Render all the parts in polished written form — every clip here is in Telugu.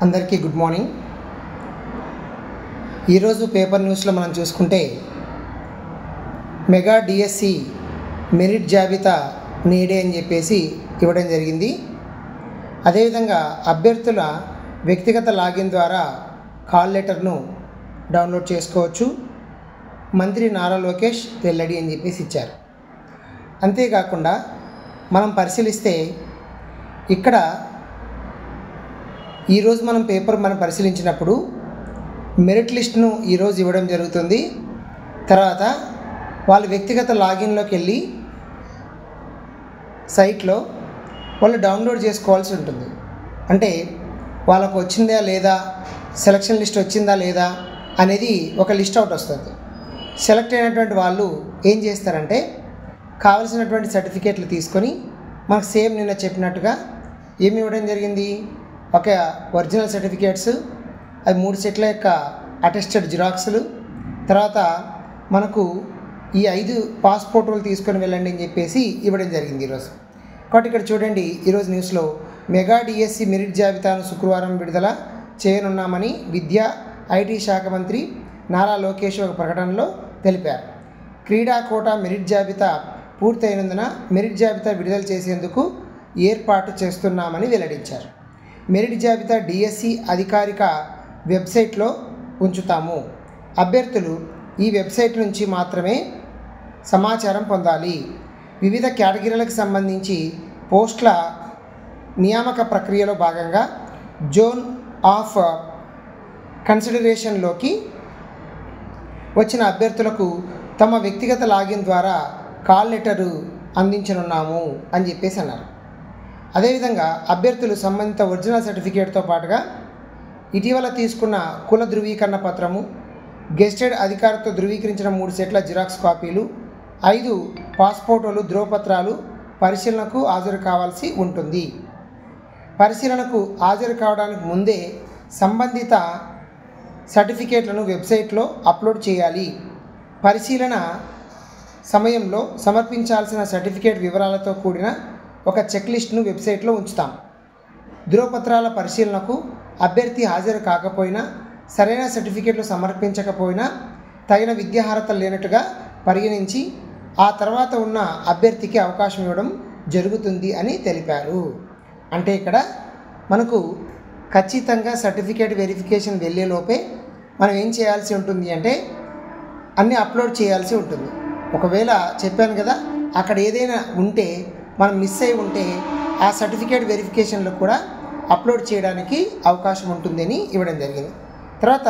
అందరికీ గుడ్ మార్నింగ్. ఈరోజు పేపర్ న్యూస్లో మనం చూసుకుంటే మెగా డిఎస్సి మెరిట్ జాబితా నేడే అని చెప్పేసి ఇవ్వడం జరిగింది. అదేవిధంగా అభ్యర్థుల వ్యక్తిగత లాగిన్ ద్వారా కాల్ లెటర్ను డౌన్లోడ్ చేసుకోవచ్చు. మంత్రి నారా లోకేష్ వెల్లడి అని చెప్పేసి ఇచ్చారు. అంతేకాకుండా మనం పరిశీలిస్తే ఇక్కడ ఈరోజు మనం పరిశీలించినప్పుడు మెరిట్ లిస్ట్ను ఈరోజు ఇవ్వడం జరుగుతుంది. తర్వాత వాళ్ళ వ్యక్తిగత లాగిన్లోకి వెళ్ళి సైట్లో వాళ్ళు డౌన్లోడ్ చేసుకోవాల్సి ఉంటుంది. అంటే వాళ్ళకు వచ్చిందా లేదా, సెలక్షన్ లిస్ట్ వచ్చిందా లేదా అనేది ఒక లిస్ట్ అవుట్ వస్తుంది. సెలెక్ట్ అయినటువంటి వాళ్ళు ఏం చేస్తారంటే కావలసినటువంటి సర్టిఫికేట్లు తీసుకొని మనకు సేమ్ నిన్న చెప్పినట్టుగా ఏమి ఇవ్వడం జరిగింది, ఒక ఒరిజినల్ సర్టిఫికేట్స్, అది 3 సెట్ల యొక్క అటెస్టెడ్ జిరాక్స్లు, తర్వాత మనకు ఈ 5 పాస్పోర్టులు తీసుకొని వెళ్ళండి అని చెప్పేసి ఇవ్వడం జరిగింది ఈరోజు. కాబట్టి ఇక్కడ చూడండి, ఈరోజు న్యూస్లో మెగా డిఎస్సి మెరిట్ జాబితాను శుక్రవారం విడుదల చేయనున్నామని విద్యా ఐటీ శాఖ మంత్రి నారా లోకేష్ ఒక ప్రకటనలో తెలిపారు. క్రీడా కోటా మెరిట్ జాబితా పూర్తయినందున మెరిట్ జాబితా విడుదల చేసేందుకు ఏర్పాటు చేస్తున్నామని వెల్లడించారు. మెరిట్ జాబితా డిఎస్సి అధికారిక వెబ్సైట్లో ఉంచుతాము. అభ్యర్థులు ఈ వెబ్సైట్ నుంచి మాత్రమే సమాచారం పొందాలి. వివిధ కేటగిరీలకు సంబంధించి పోస్టుల నియామక ప్రక్రియలో భాగంగా జోన్ ఆఫ్ కన్సిడరేషన్లోకి వచ్చిన అభ్యర్థులకు తమ వ్యక్తిగత లాగిన్ ద్వారా కాల్ లెటరు అందించనున్నాము అని చెప్పేసి అన్నారు. అదేవిధంగా అభ్యర్థులు సంబంధిత ఒరిజినల్ సర్టిఫికేట్తో పాటుగా ఇటీవల తీసుకున్న కుల ధృవీకరణ పత్రము, గెస్టెడ్ అధికారితో ధృవీకరించిన 3 సెట్ల జిరాక్స్ కాపీలు, 5 పాస్పోర్టులు, ధ్రువపత్రాలు పరిశీలనకు హాజరు కావాల్సి ఉంటుంది. పరిశీలనకు హాజరు కావడానికి ముందే సంబంధిత సర్టిఫికేట్లను వెబ్సైట్లో అప్లోడ్ చేయాలి. పరిశీలన సమయంలో సమర్పించాల్సిన సర్టిఫికేట్ వివరాలతో కూడిన ఒక చెక్లిస్ట్ను వెబ్సైట్లో ఉంచుతాం. ధ్రువపత్రాల పరిశీలనకు అభ్యర్థి హాజరు కాకపోయినా, సరైన సర్టిఫికేట్లు సమర్పించకపోయినా తగిన విద్యార్హతలు లేనట్టుగా పరిగణించి ఆ తర్వాత ఉన్న అభ్యర్థికి అవకాశం ఇవ్వడం జరుగుతుంది అని తెలిపారు. అంటే ఇక్కడ మనకు ఖచ్చితంగా సర్టిఫికేట్ వెరిఫికేషన్ వెళ్ళేలోపే మనం ఏం చేయాల్సి ఉంటుంది అంటే అన్నీ అప్లోడ్ చేయాల్సి ఉంటుంది. ఒకవేళ చెప్పాను కదా, అక్కడ ఏదైనా ఉంటే మనం మిస్ అయి ఉంటే ఆ సర్టిఫికేట్ వెరిఫికేషన్లో కూడా అప్లోడ్ చేయడానికి అవకాశం ఉంటుందని ఇవ్వడం జరిగింది. తర్వాత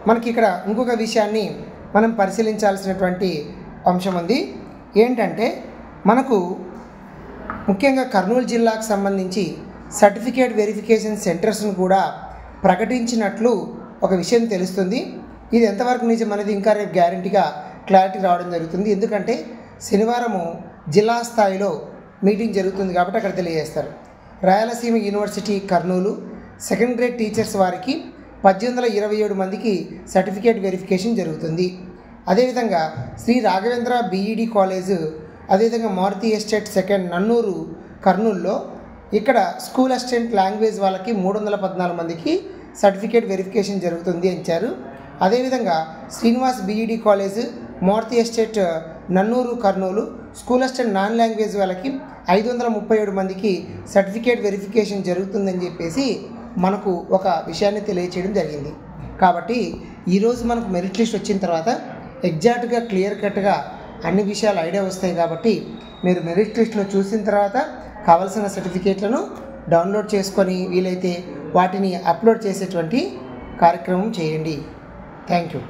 మనకి ఇక్కడ ఇంకొక విషయాన్ని మనం పరిశీలించాల్సినటువంటి అంశం ఉంది. ఏంటంటే మనకు ముఖ్యంగా కర్నూలు జిల్లాకు సంబంధించి సర్టిఫికేట్ వెరిఫికేషన్ సెంటర్స్ను కూడా ప్రకటించినట్లు ఒక విషయం తెలుస్తుంది. ఇది ఎంతవరకు నిజం అనేది ఇంకా రేపు గ్యారంటీగా క్లారిటీ రావడం జరుగుతుంది. ఎందుకంటే శనివారము జిల్లా స్థాయిలో మీటింగ్ జరుగుతుంది కాబట్టి అక్కడ తెలియజేస్తారు. Rayalaseema university Kurnool second grade teachers వారికి 1827 మందికి సర్టిఫికేట్ వెరిఫికేషన్ జరుగుతుంది. అదేవిధంగా శ్రీ రాఘవేంద్ర బీఈడి కాలేజు, అదేవిధంగా మారుతి ఎస్టేట్ సెకండ్ నన్నూరు కర్నూలులో ఇక్కడ స్కూల్ అసిస్టెంట్ లాంగ్వేజ్ వాళ్ళకి 314 మందికి సర్టిఫికేట్ వెరిఫికేషన్ జరుగుతుంది ఇచ్చారు. అదేవిధంగా Srinivas BEd college, Maruti estate Nannur Kurnool school assistant non language వాళ్ళకి 537 మందికి సర్టిఫికేట్ వెరిఫికేషన్ జరుగుతుందని చెప్పేసి మనకు ఒక విషయాన్ని తెలియచేయడం జరిగింది. కాబట్టి ఈరోజు మనకు మెరిట్ లిస్ట్ వచ్చిన తర్వాత ఎగ్జాక్ట్గా క్లియర్ కట్గా అన్ని విషయాలు ఐడియా వస్తాయి. కాబట్టి మీరు మెరిట్ లిస్ట్ను చూసిన తర్వాత కావాల్సిన సర్టిఫికేట్లను డౌన్లోడ్ చేసుకొని వీలైతే వాటిని అప్లోడ్ చేసేటువంటి కార్యక్రమం చేయండి. Thank you.